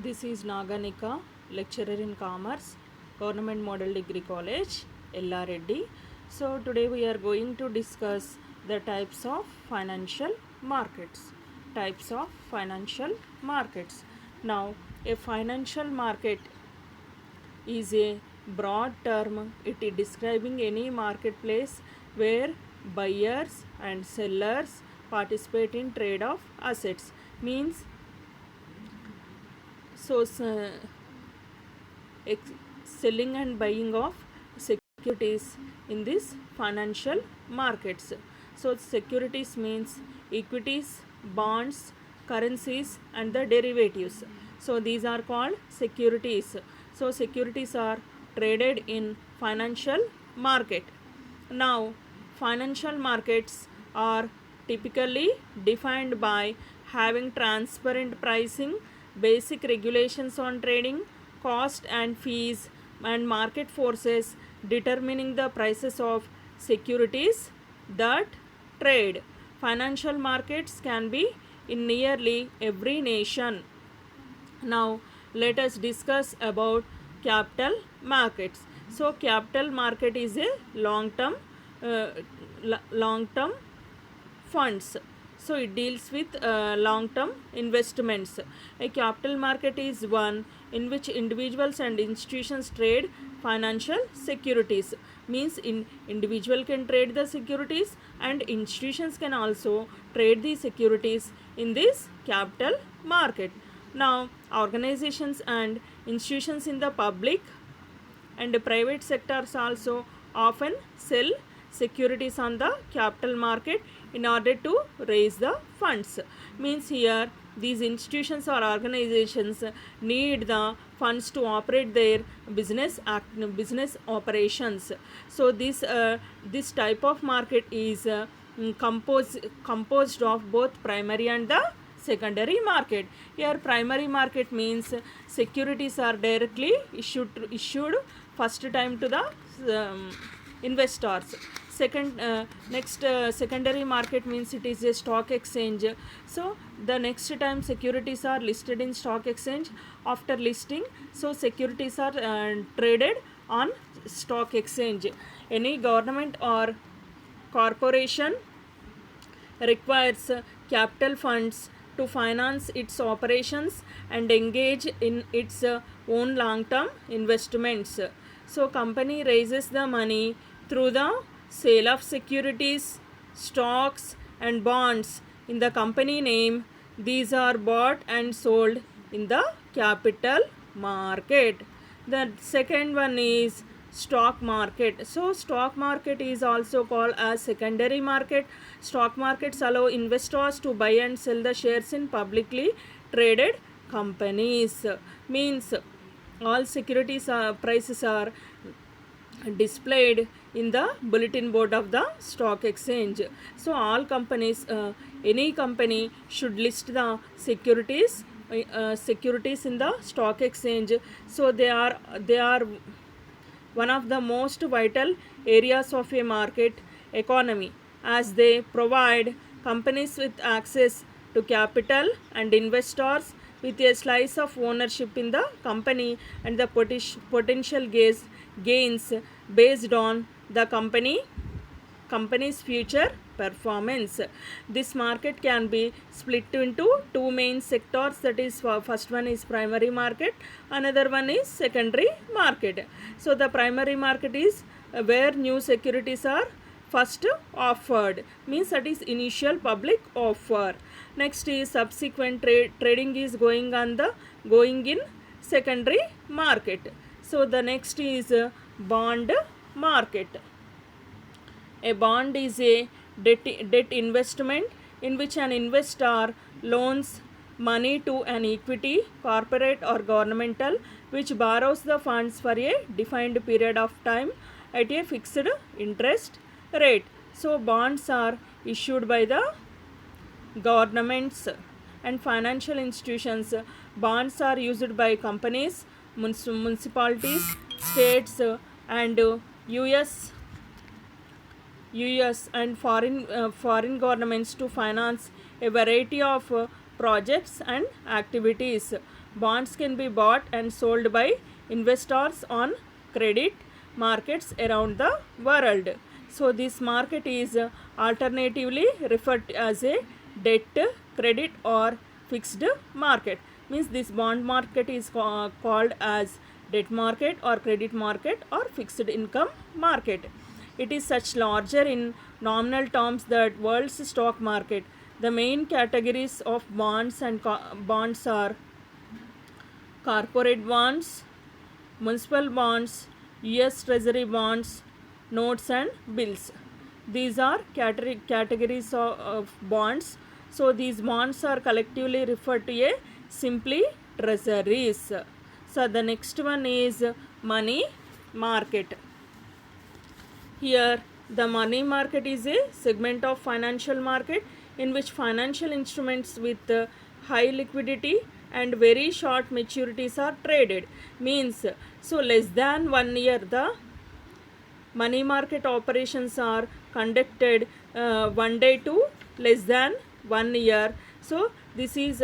This is Naganika, lecturer in Commerce, Government Model Degree College, LR Reddy. So today we are going to discuss the types of financial markets. Types of financial markets. Now, a financial market is a broad term. It is describing any marketplace where buyers and sellers participate in trade of assets. Means so selling and buying of securities in these financial markets. So securities means equities, bonds, currencies and the derivatives. So these are called securities. So securities are traded in financial market. Now financial markets are typically defined by having transparent pricing, basic regulations on trading, cost and fees, and market forces determining the prices of securities that trade. Financial markets can be in nearly every nation. Now let us discuss about capital markets. So capital market is a long term funds. So it deals with long term investments. A capital market is one in which individuals and institutions trade financial securities. Means individual can trade the securities and institutions can also trade the securities in this capital market. Now organizations and institutions in the public and the private sectors also often sell securities on the capital market in order to raise the funds. Means here these institutions or organizations need the funds to operate their business operations. So this type of market is composed of both primary and the secondary market. Here primary market means securities are directly issued first time to the investors. Secondary market means it is a stock exchange. So the next time securities are listed in stock exchange, after listing, so securities are traded on stock exchange. Any government or corporation requires capital funds to finance its operations and engage in its own long-term investments. So company raises the money through the sale of securities, stocks and bonds in the company name. These are bought and sold in the capital market. The second one is stock market. So stock market is also called as secondary market. Stock markets allow investors to buy and sell the shares in publicly traded companies. Means all securities prices are displayed in the bulletin board of the stock exchange. So all companies, any company should list the securities in the stock exchange. So they are one of the most vital areas of a market economy, as they provide companies with access to capital and investors with a slice of ownership in the company and the potential gains based on the company's future performance. This market can be split into two main sectors, that is first one is primary market, another one is secondary market. So the primary market is where new securities are first offered, means that is initial public offer. Next is subsequent trading is going in secondary market. So the next is bond market. A bond is a debt investment in which an investor loans money to an equity, corporate or governmental, which borrows the funds for a defined period of time at a fixed interest rate. So bonds are issued by the governments and financial institutions. Bonds are used by companies, municipalities, states and US and foreign governments to finance a variety of projects and activities. Bonds can be bought and sold by investors on credit markets around the world. So this market is alternatively referred to as a debt, credit or fixed market. Means this bond market is called as debt market or credit market or fixed income market. It is such larger in nominal terms that world's stock market. The main categories of bonds and bonds are corporate bonds, municipal bonds, US Treasury bonds, notes and bills. These are categories of bonds. So these bonds are collectively referred to as simply treasuries. So the next one is money market. Here the money market is a segment of financial market in which financial instruments with high liquidity and very short maturities are traded. Means so less than 1 year the money market operations are conducted 1 day to less than 1 year. So this is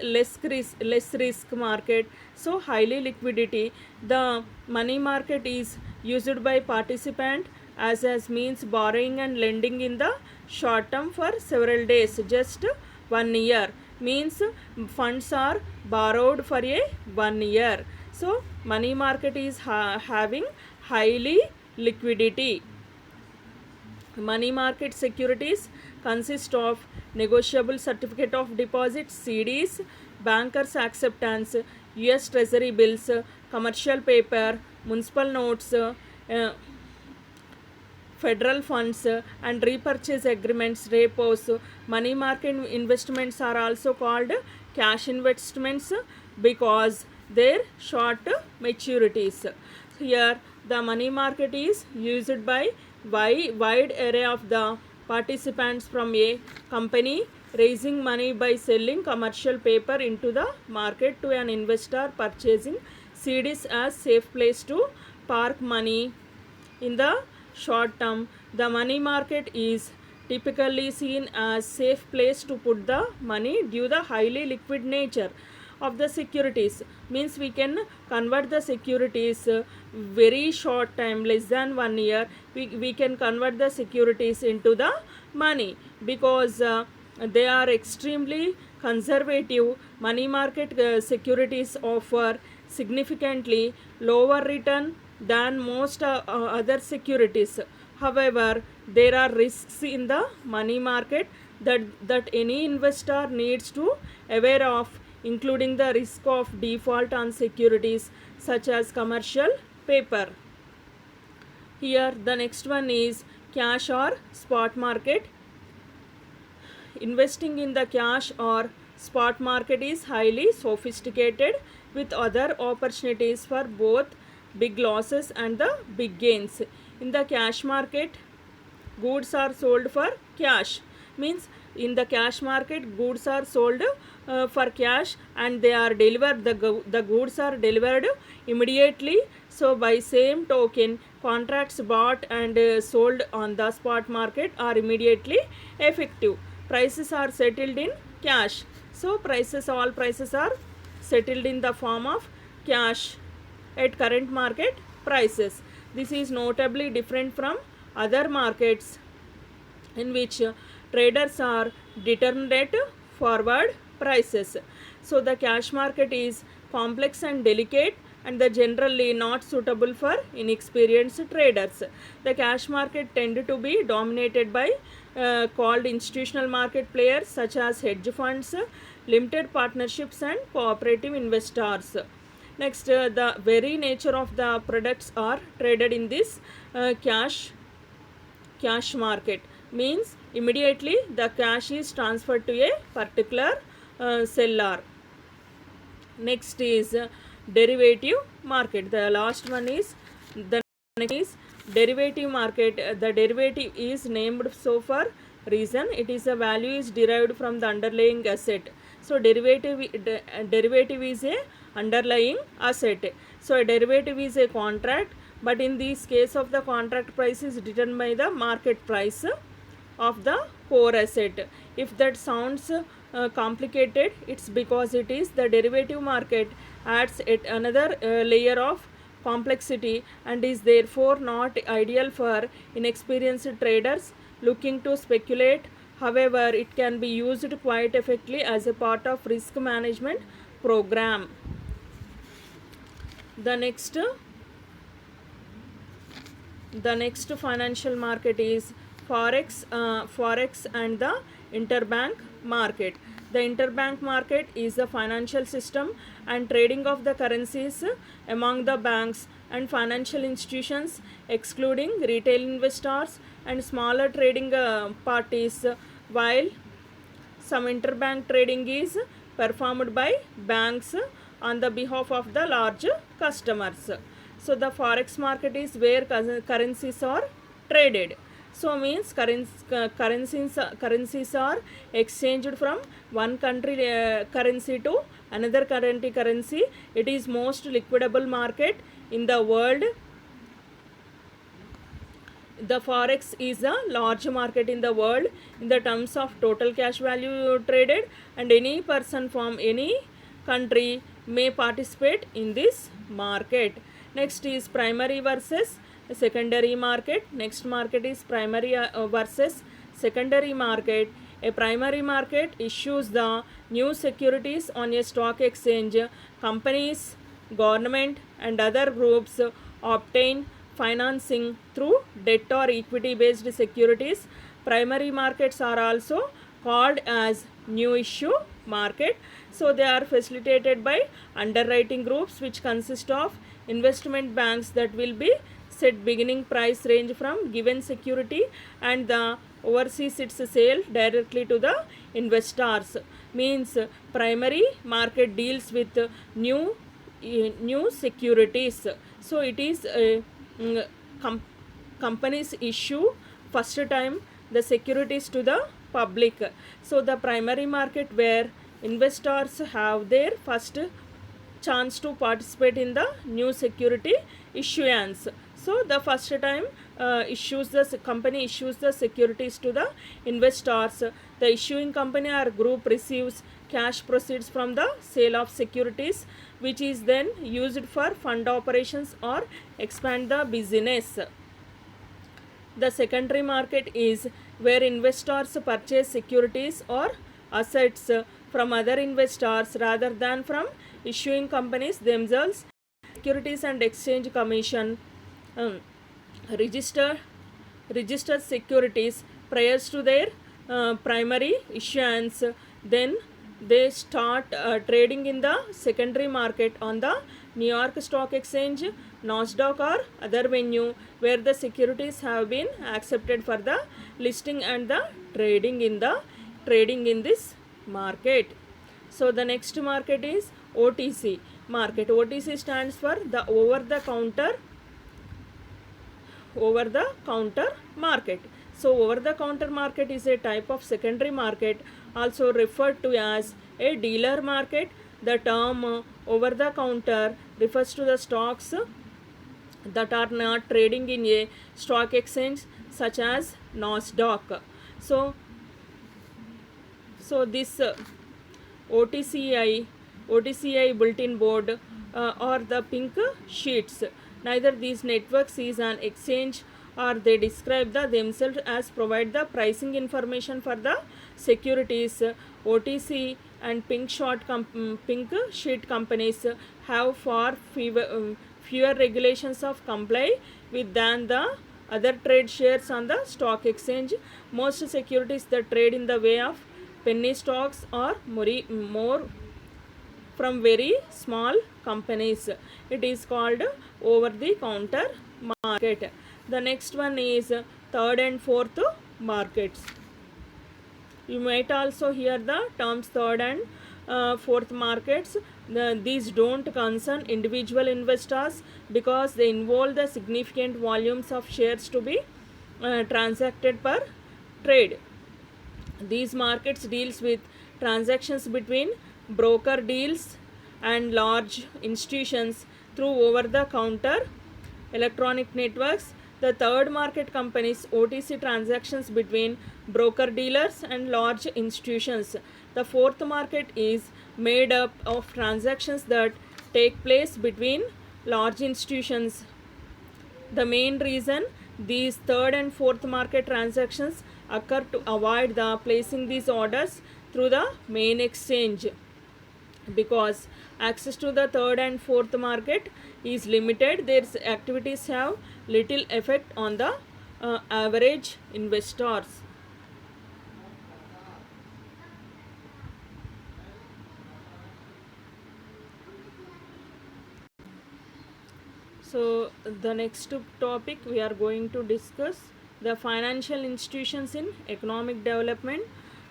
less risk market, so highly liquidity. The money market is used by participant as means borrowing and lending in the short term for several days, just 1 year. Means funds are borrowed for a 1 year. So money market is having highly liquidity. Money market securities consist of negotiable certificate of deposit CDs, bankers acceptance, US Treasury bills, commercial paper, municipal notes, federal funds and repurchase agreements, repos. Money market investments are also called cash investments because their short maturities. Here the money market is used by wide array of the participants from a company raising money by selling commercial paper into the market to an investor purchasing CDs as safe place to park money in the short term. The money market is typically seen as safe place to put the money due to the highly liquid nature of the securities. Means we can convert the securities very short time, less than 1 year. We can convert the securities into the money because they are extremely conservative. Money market securities offer significantly lower return than most other securities. However, there are risks in the money market that any investor needs to aware of, including the risk of default on securities such as commercial paper. Here the next one is cash or spot market. Investing in the cash or spot market is highly sophisticated with other opportunities for both big losses and the big gains. In the cash market, goods are sold for cash. Means in the cash market, goods are sold for cash and they are delivered, the goods are delivered immediately. So by same token, contracts bought and sold on the spot market are immediately effective. Prices are settled in cash. So all prices are settled in the form of cash at current market prices. This is notably different from other markets in which traders are determined at forward prices. So the cash market is complex and delicate and generally not suitable for inexperienced traders. The cash market tend to be dominated by called institutional market players such as hedge funds, limited partnerships and cooperative investors. Next, the very nature of the products are traded in this cash market. Means immediately the cash is transferred to a particular seller. Next is derivative market. The last one is the next is derivative market. The derivative is named so for reason. It is a value is derived from the underlying asset. So derivative is a underlying asset. So a derivative is a contract, but in this case of the contract price is determined by the market price of the core asset. If that sounds complicated, it's because it is the derivative market adds yet another layer of complexity and is therefore not ideal for inexperienced traders looking to speculate. However, it can be used quite effectively as a part of risk management program. The next financial market is forex and the interbank market. The interbank market is the financial system and trading of the currencies among the banks and financial institutions, excluding retail investors and smaller trading parties, while some interbank trading is performed by banks on the behalf of the large customers. So the forex market is where currencies are traded. So means currencies are exchanged from one country currency to another country currency. It is most liquidable market in the world. The forex is a large market in the world in the terms of total cash value traded, and any person from any country may participate in this market. Next is primary versus secondary market. Next market is primary versus secondary market. A primary market issues the new securities on a stock exchange. Companies, government and other groups obtain financing through debt or equity based securities. Primary markets are also called as new issue market. So they are facilitated by underwriting groups which consist of investment banks that will be set beginning price range from given security and the oversees its sale directly to the investors. Means primary market deals with new securities. So it is companies issue first time the securities to the public. So the primary market where investors have their first chance to participate in the new security issuance. So the first time company issues the securities to the investors. The issuing company or group receives cash proceeds from the sale of securities, which is then used for fund operations or expand the business. The secondary market is where investors purchase securities or assets from other investors rather than from issuing companies themselves. Securities and Exchange Commission register securities prior to their primary issuance. Then they start trading in the secondary market on the New York Stock Exchange, NASDAQ or other venue where the securities have been accepted for the listing and the trading in this market. So the next market is OTC market. OTC stands for the over the counter market. So over the counter market is a type of secondary market, also referred to as a dealer market. The term over the counter refers to the stocks that are not trading in a stock exchange such as NASDAQ. So this OTCI bulletin board or the pink sheets. Neither these networks is an exchange or they describe themselves as provide the pricing information for the securities. OTC and pink sheet companies have far fewer regulations of comply with than the other trade shares on the stock exchange. Most securities that trade in the way of penny stocks or more from very small companies. It is called over the counter market. The next one is third and fourth markets. You might also hear the terms third and fourth markets. These don't concern individual investors because they involve the significant volumes of shares to be transacted per trade. These markets deals with transactions between broker deals and large institutions through over-the-counter electronic networks. The third market companies OTC transactions between broker dealers and large institutions. The fourth market is made up of transactions that take place between large institutions. The main reason these third and fourth market transactions occur to avoid the placing these orders through the main exchange, because access to the third and fourth market is limited. Their activities have little effect on the average investors. So the next topic we are going to discuss the financial institutions in economic development.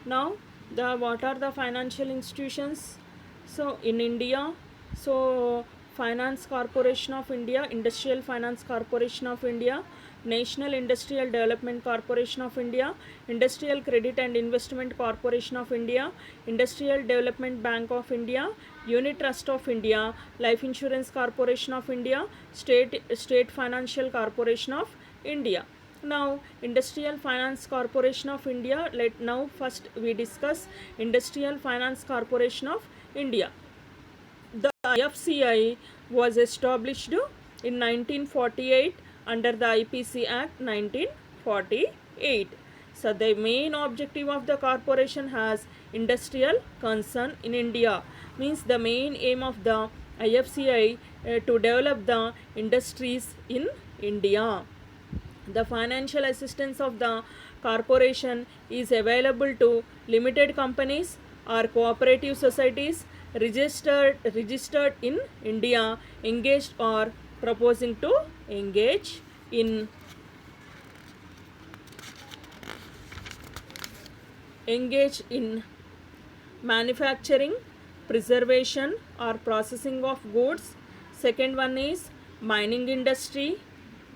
Now, the what are the financial institutions? So in India, so Finance Corporation of India, Industrial Finance Corporation of India, National Industrial Development Corporation of India, Industrial Credit and Investment Corporation of India, Industrial Development Bank of India, Unit Trust of India, Life Insurance Corporation of India, State Financial Corporation of India. Now, Industrial Finance Corporation of India. Now first we discuss Industrial Finance Corporation of India. The IFCI was established in 1948 under the IPC Act 1948. So the main objective of the corporation has industrial concern in India. Means the main aim of the IFCI to develop the industries in India. The financial assistance of the corporation is available to limited companies or cooperative societies registered in India, engaged or proposing to engage in manufacturing, preservation or processing of goods. Second one is mining industry.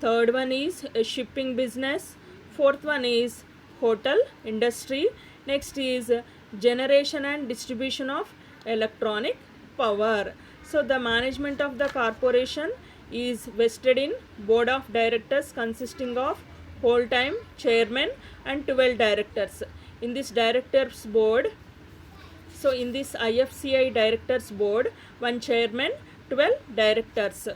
Third one is shipping business. Fourth one is hotel industry. Next is generation and distribution of electronic power. So the management of the corporation is vested in board of directors consisting of whole-time chairman and 12 directors. In this directors board, so in this IFCI directors board, one chairman, 12 directors.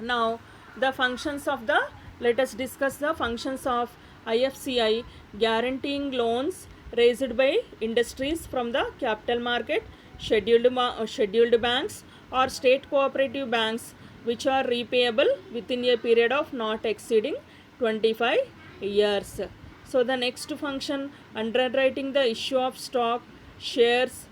Now the functions of the, let us discuss the functions of IFCI. Guaranteeing loans raised by industries from the capital market, scheduled banks or state cooperative banks which are repayable within a period of not exceeding 25 years. So the next function, underwriting the issue of stock, shares,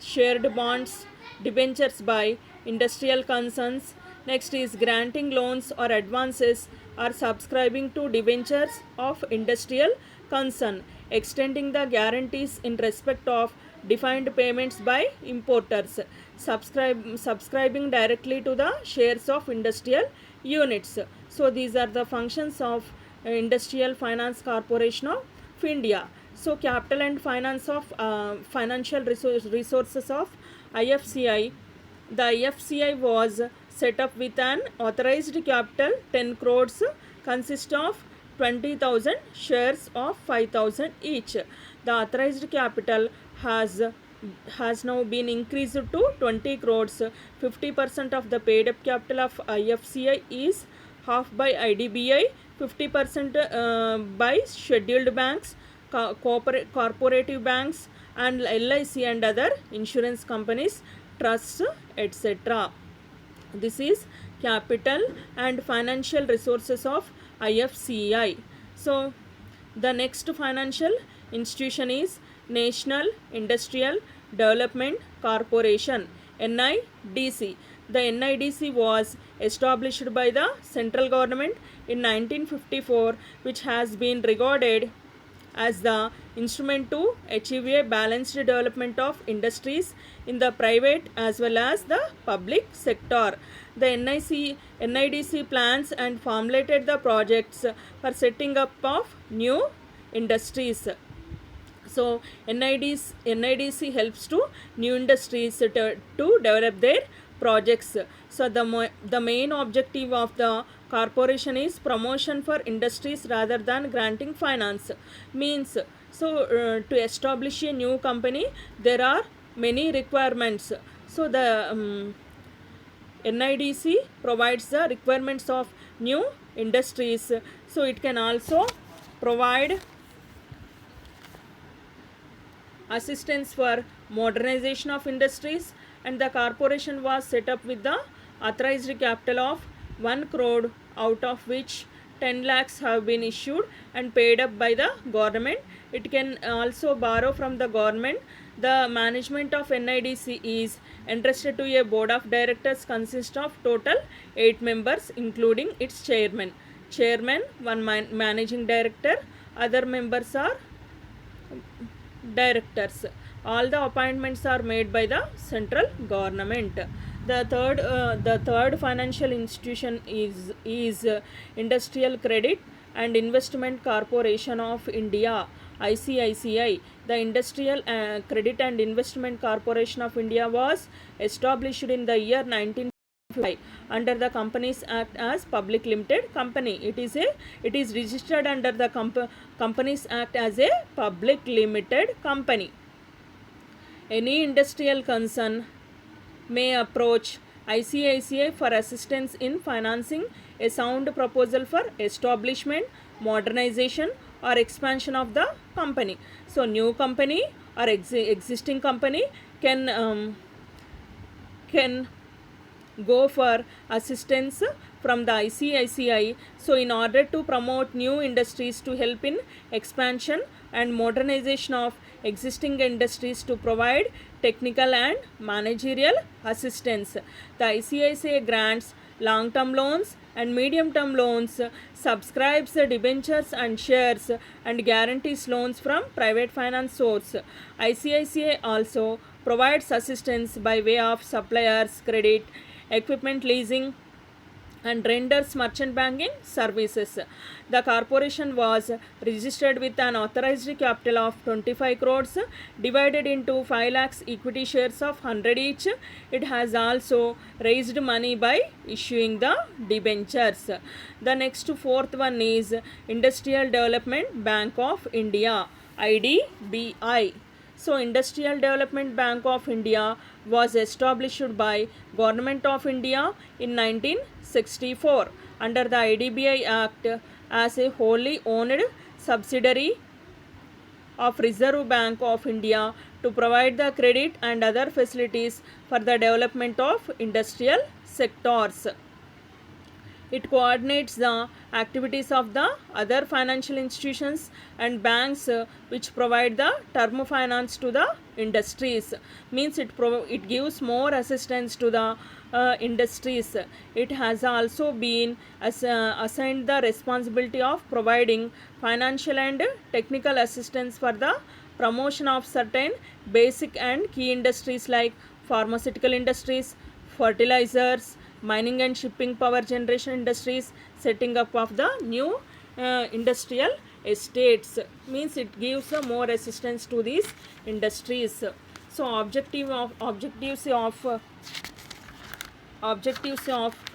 shared bonds, debentures by industrial concerns. Next is granting loans or advances or subscribing to debentures of industrial concern, extending the guarantees in respect of defined payments by importers, subscribing directly to the shares of industrial units. So these are the functions of Industrial Finance Corporation of India. So capital and finance of financial resources of IFCI. The IFCI was set up with an authorized capital 10 crores, consist of 20,000 shares of 5,000 each. The authorized capital has now been increased to 20 crores. 50% of the paid up capital of IFCI is half by IDBI, 50% by scheduled banks, corporative banks and LIC and other insurance companies, trusts, etc. This is capital and financial resources of IFCI. So the next financial institution is National Industrial Development Corporation, NIDC. The NIDC was established by the central government in 1954, which has been regarded as the instrument to achieve a balanced development of industries in the private as well as the public sector. The NIDC plans and formulated the projects for setting up of new industries. So NIDC helps to new industries to develop their projects. So the main objective of the corporation is promotion for industries rather than granting finance. Means So to establish a new company there are many requirements. So the NIDC provides the requirements of new industries. So it can also provide assistance for modernization of industries, and the corporation was set up with the authorized capital of 1 crore, out of which 10 lakhs have been issued and paid up by the government. It can also borrow from the government. The management of NIDC is entrusted to a board of directors consist of total 8 members including its chairman, one managing director, other members are directors. All the appointments are made by the central government. The third financial institution is Industrial Credit and Investment Corporation of India, ICICI. The Industrial Credit and Investment Corporation of India was established in the year 1955 under the Companies Act as public limited company. It is registered under the Companies Act as a public limited company. Any industrial concern may approach ICICI for assistance in financing a sound proposal for establishment, modernization or expansion of the company. So new company or existing company can go for assistance from the ICICI. So in order to promote new industries, to help in expansion and modernization of existing industries, to provide technical and managerial assistance, the ICICI grants long-term loans and medium-term loans, subscribes debentures and shares, and guarantees loans from private finance source. ICICI also provides assistance by way of suppliers credit, equipment leasing, and renders merchant banking services. The corporation was registered with an authorized capital of 25 crores divided into 5 lakhs equity shares of 100 each. It has also raised money by issuing the debentures. The next fourth one is Industrial Development Bank of India, IDBI. So Industrial Development Bank of India was established by Government of India in 1964 under the IDBI Act as a wholly owned subsidiary of Reserve Bank of India to provide the credit and other facilities for the development of industrial sectors. It coordinates the activities of the other financial institutions and banks which provide the term finance to the industries. Means it gives more assistance to the industries. It has also been assigned the responsibility of providing financial and technical assistance for the promotion of certain basic and key industries like pharmaceutical industries, fertilizers, mining and shipping, power generation industries, setting up of the new industrial estates. Means it gives more assistance to these industries. So objectives of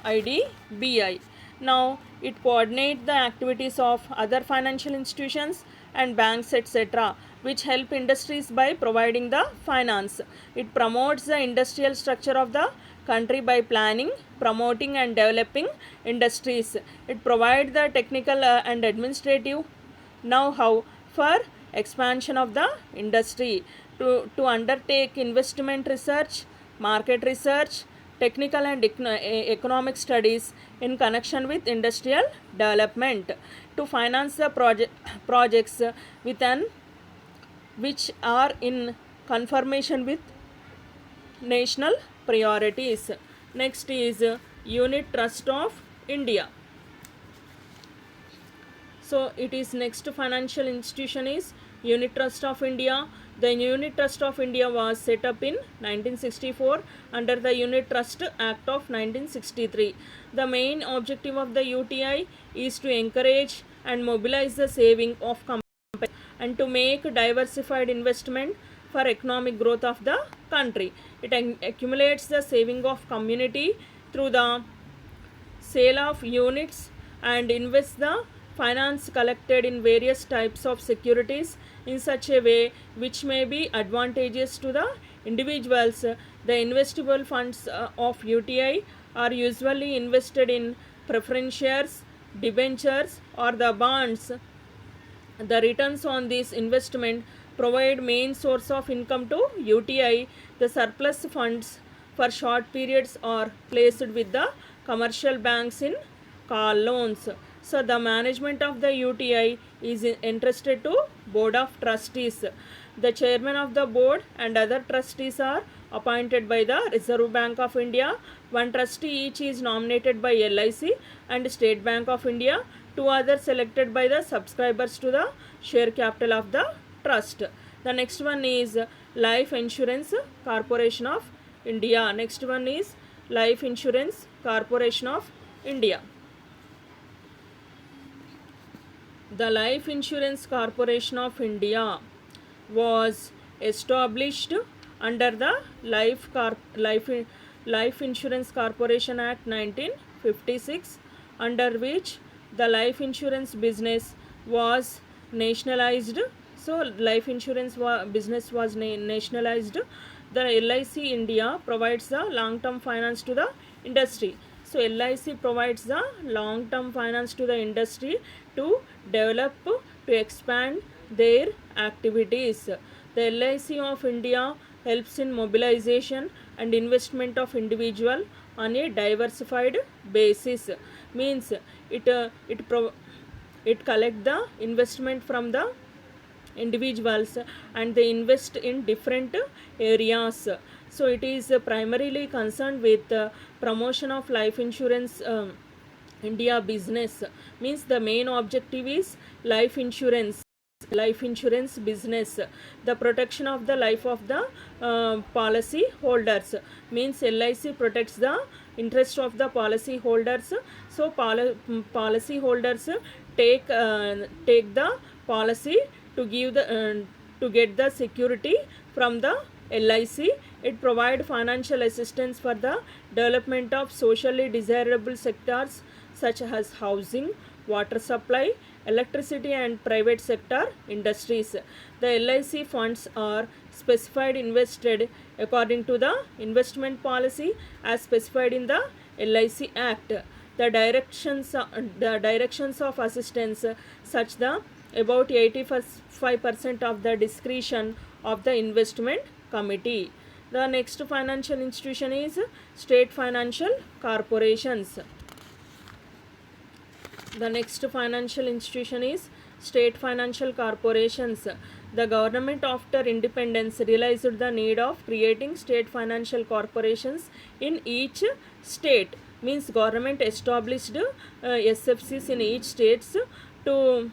IDBI. Now it coordinates the activities of other financial institutions and banks etc., which help industries by providing the finance. It promotes the industrial structure of the country by planning, promoting and developing industries. It provides the technical and administrative know-how for expansion of the industry, to undertake investment research, market research, technical and economic studies in connection with industrial development, to finance the projects which are in conformation with national priorities. Next is Unit Trust of India. So it is next financial institution is Unit Trust of India. The Unit Trust of India was set up in 1964 under the Unit Trust Act of 1963. The main objective of the UTI is to encourage and mobilize the saving of companies and to make diversified investment for economic growth of the country. It accumulates the saving of community through the sale of units and invests the finance collected in various types of securities in such a way which may be advantageous to the individuals. The investable funds of UTI are usually invested in preference shares, debentures, or the bonds. The returns on this investment provide main source of income to UTI. The surplus funds for short periods are placed with the commercial banks in car loans. So the management of the UTI is entrusted to Board of Trustees. The chairman of the board and other trustees are appointed by the Reserve Bank of India. One trustee each is nominated by LIC and State Bank of India. Two others selected by the subscribers to the share capital of the trust. The next one is Life Insurance Corporation of India. Next one is Life Insurance Corporation of India. The Life Insurance Corporation of India was established under the Life Insurance Corporation Act 1956, under which the life insurance business was nationalized. So life insurance business was nationalized. The LIC India provides the long term finance to the industry. So LIC provides the long term finance to the industry to develop, to expand their activities. The LIC of India helps in mobilization and investment of individual on a diversified basis. Means it collect the investment from the individuals and they invest in different areas. So it is primarily concerned with promotion of life insurance India business. Means the main objective is life insurance business, the protection of the life of the policy holders. Means LIC protects the interest of the policy holders. So policy holders take the policy to give the to get the security from the LIC. It provides financial assistance for the development of socially desirable sectors such as housing, water supply, electricity and private sector industries. The LIC funds are specified invested according to the investment policy as specified in the LIC Act. The directions of assistance such the about 85% of the discretion of the investment committee. The next financial institution is state financial corporations. The next financial institution is state financial corporations. The government after independence realized the need of creating state financial corporations in each state. Means government established SFCs in each states to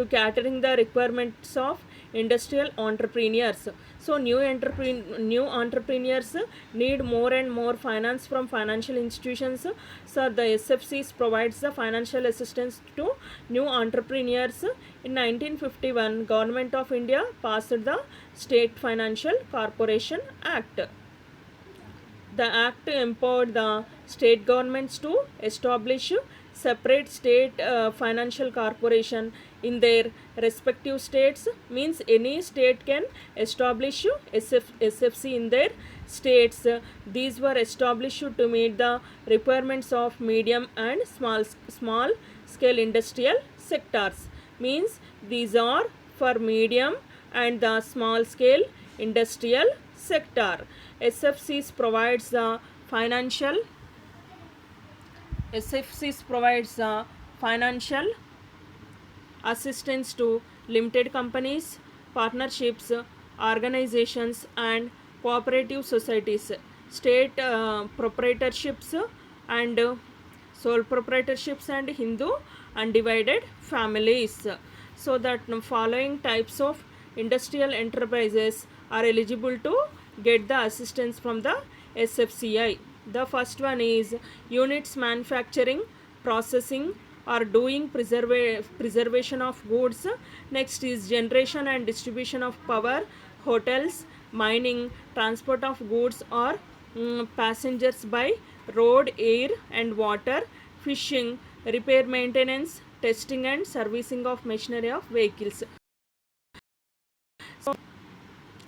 catering the requirements of industrial entrepreneurs. So new entrepreneurs need more and more finance from financial institutions. So the SFCs provides the financial assistance to new entrepreneurs. In 1951, Government of India passed the State Financial Corporation Act. The act empowered the state governments to establish separate state financial corporation in their respective states. Means any state can establish SFC in their states. These were established to meet the requirements of medium and small scale industrial sectors. Means these are for medium and the small scale industrial sector. SFCs provides the financial assistance to limited companies, partnerships, organizations and cooperative societies, state proprietorships and sole proprietorships and Hindu undivided families. So that following types of industrial enterprises are eligible to get the assistance from the SFCI. The first one is units manufacturing, processing or doing preservation of goods. Next is generation and distribution of power, hotels, mining, transport of goods or passengers by road, air and water, fishing, repair, maintenance, testing and servicing of machinery of vehicles.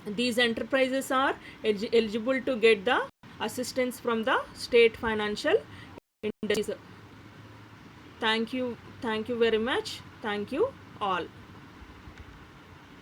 these enterprises are eligible to get the assistance from the state financial industries. Thank you very much. Thank you all.